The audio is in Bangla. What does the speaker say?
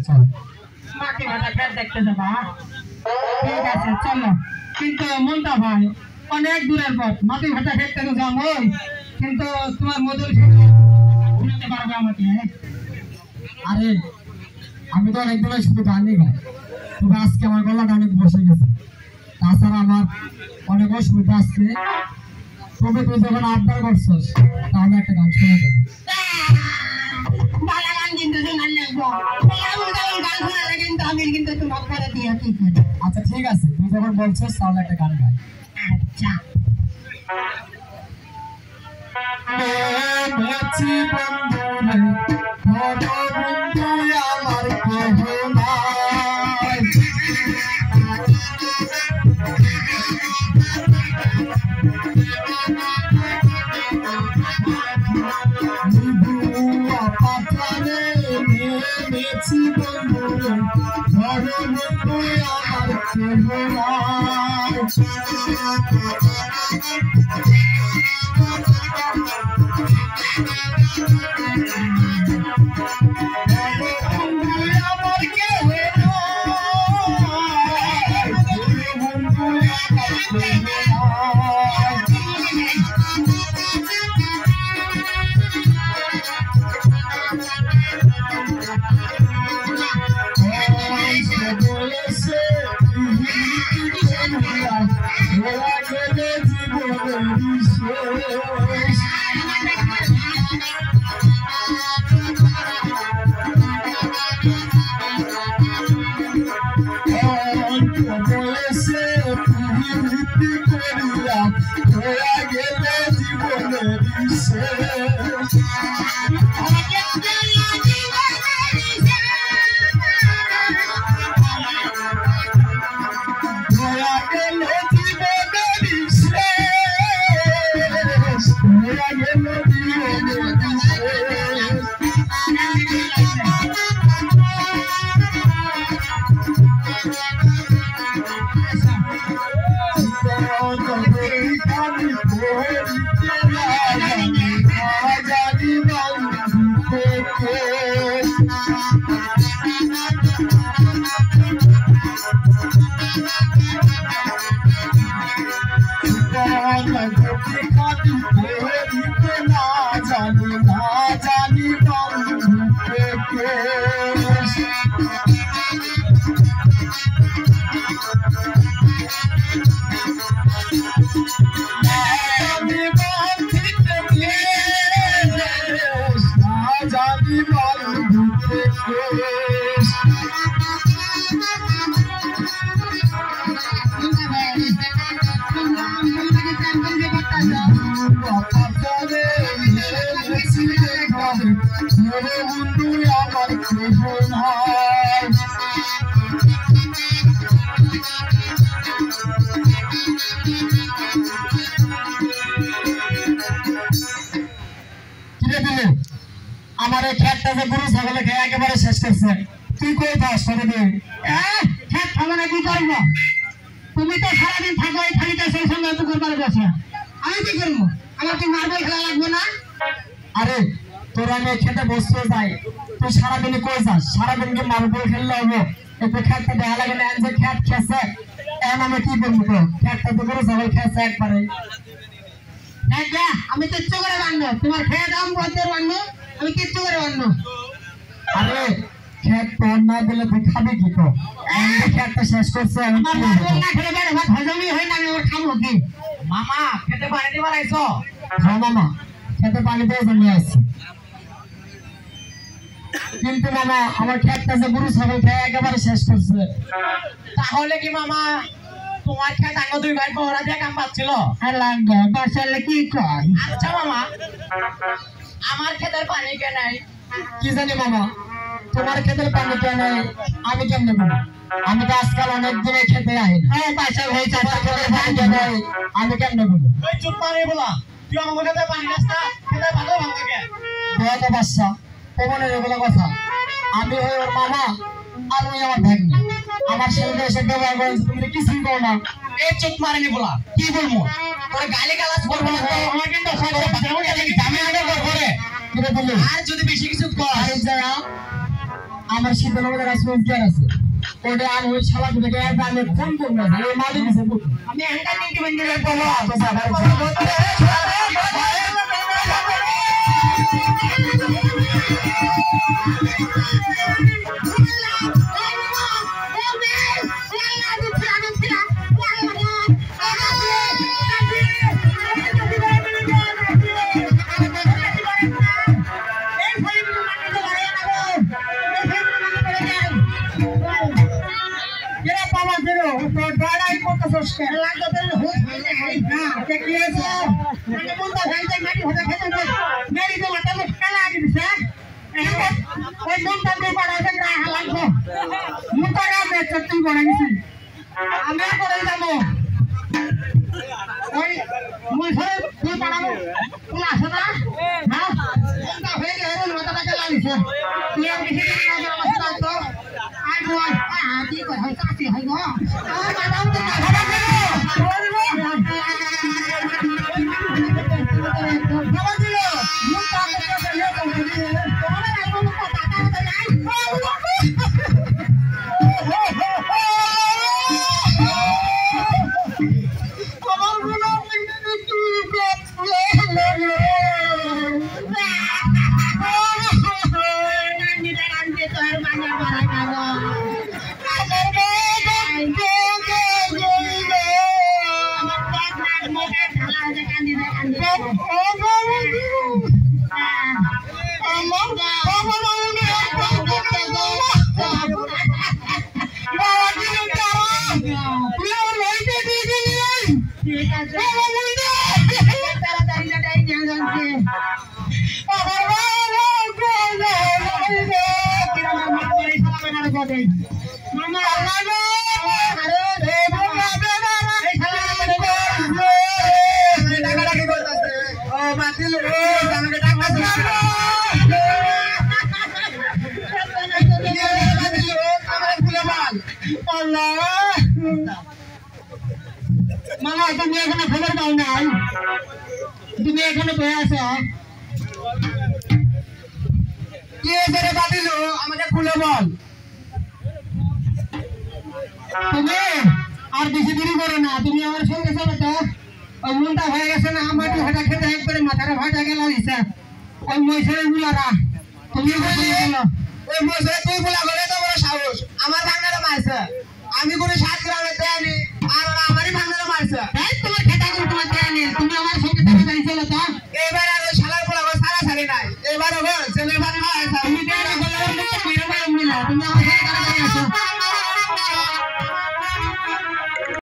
চল। মাকে ভাটা খেত দেখতে যাবা? ঠিক আছে চলো, কিন্তু মনটা ভাই অনেক দূরের পথ, মাটি ভাটা খেতে তো যাবোই, কিন্তু তোমার মধুর ঘুরাতে পারবে আমাকে? আরে আমি তো অনেক দিন শুধু গানই গাই, তবে আজকে আমার গলাটা অনেক বসে গেছে, তাছাড়া আমার অনেক অসুবিধা আছে। তবে তুই যখন আবদার করছিস তাহলে একটা গান শোনা যাবে। বালা গান কিন্তু শোনার লাগবো, এমন কেমন গান শোনালে কিন্তু আমি কিন্তু তোমার করে দিয়ে কি করি। আচ্ছা ঠিক আছে, তুই যখন বলছিস তাহলে একটা গান গাই। আচ্ছা বন্ধুরে বড় বন্ধু আমার কেহ নাই, বুয়া পাথারে নেমেছি বন্ধুরে বড় বন্ধু আমার কেহ নাই। আমার এই খেতটা যে গরু ছাগলে খেয়ে একেবারে শেষ করছে, তুই কই পাস করে দে। খেত খাবো কি করবো? তুমি তো সারাদিন থাকো এই খালিতে, সেই সঙ্গে তো করবার বসে, আমি কি করবো? আমার কি মার্বেল খেলা লাগবে না? আরে তোর আমি খেতে বসতে যাই, তুই সারাদিন কই যাস? সারাদিন কি মার্বেল খেললে হবো? একটু খেতটা দেখা লাগে না যে খেত খেয়েছে, এখন আমি কি করবো? তো খেতটা তো গরু ছাগল খেয়েছে একবারে। আমি কিচ্ছু করে বানবো, তোমার খেয়ে দাম বন্ধের বানবো, আমি কিচ্ছু করে বানবো। আরে খেত তোর না দিলে তুই খাবি কি? তো খেতটা শেষ করছে, আমি আমার কি মার্বেল করবো? না খেলে বেড়ে ভাত হজমই হয় না, আমি ওর খাবো কি? মামা খেতে পানি দিবার আইছো? হ্যাঁ মামা, খেতে পানি দিয়ে জন্য আসছি, কিন্তু মামা আমার খেতটা যে গরু ছাগল খেয়ে একেবারে শেষ করছে। তাহলে কি মামা তোমার খেত আঙ্গ দুই ভাই পহরা দিয়ে কাম পাচ্ছিল? বাসালে কি কয়? আচ্ছা মামা, আমার খেতের পানি কে নাই? কি জানি মামা, তোমার খেতের পানি কে নাই আমি কেমনে বলবো? আমি তো আজকাল অনেক দিনে খেতে আই না। বাসা হয়েছে খেতের পানি কে নাই আমি কেমনে বলবো? ওই চুপ পানি বলা, তুই আমার খেতে পানি নাস না, খেতে ভালো ভাঙা কে? তো বাচ্চা কমনের এগুলো কথা, আমি হই ওর মামা আর ওই আমার ভাগ্নি, আমার সঙ্গে এসে ব্যবহার করেন তুমি কিছুই করো না। এই চুপ মারেনি বলা, কি বলবো? তোর গালি গালাজ করবো না তো আমার কিন্তু আমি আগে করবো রে। কিরে বলি আর যদি বেশি কিছু কর আরে যা আমার শীতল আমাদের কাছে উজ্জ্বল আছে ওটা আমি ওই শালা থেকে আমি ফোন করবো না এই মালিক এসে বলবো আমি এখানটা নিতে বন্ধু বলো আমি করে যাবো ওই মুখে তুই পাড়াবো তুই আসো না হ্যাঁ হয়ে গেল মাথাটাকে লাগিয়েছে তুই আর বেশি দিন না যাওয়া আসতে তো আই বল কি কথা কাছে হয় গো মাথাও তো খারাপ গেল খাবার দিল মুখটা করতে গেল তোমার আর কোনো কথা কথা নাই মামা তুমি এখানে খবর পাও নাই তুমি এখানে বসে আছো কে ধরে বাতিল আমাকে খুলে বল তুমি আর বেশি দেরি করো না তুমি আমার সঙ্গে চলো তো ওই মনটা হয়ে গেছে না আমার হাঁটা খেতে একবারে মাথাটা ভাটা গেল দিছে ওই মহিষের গুলারা তুমি চলো ওই মহিষের তুই গুলা বলে তো বড় সাহস আমার ভাঙাটা মারছে আমি কোনো 7 গ্রামে দেয়নি আর ওরা আমারই ভাঙাটা মারছে এই তোমার খেতা করে তোমার দেয়নি তুমি আমার সঙ্গে তাড়াতাড়ি চলো তো এবার আর ওই শালার পোলা গো সারা সারি নাই এবার ওগো ছেলের বাড়ি হয় তুমি দেয়নি বলে তুমি আমার সঙ্গে তাড়াতাড়ি আসো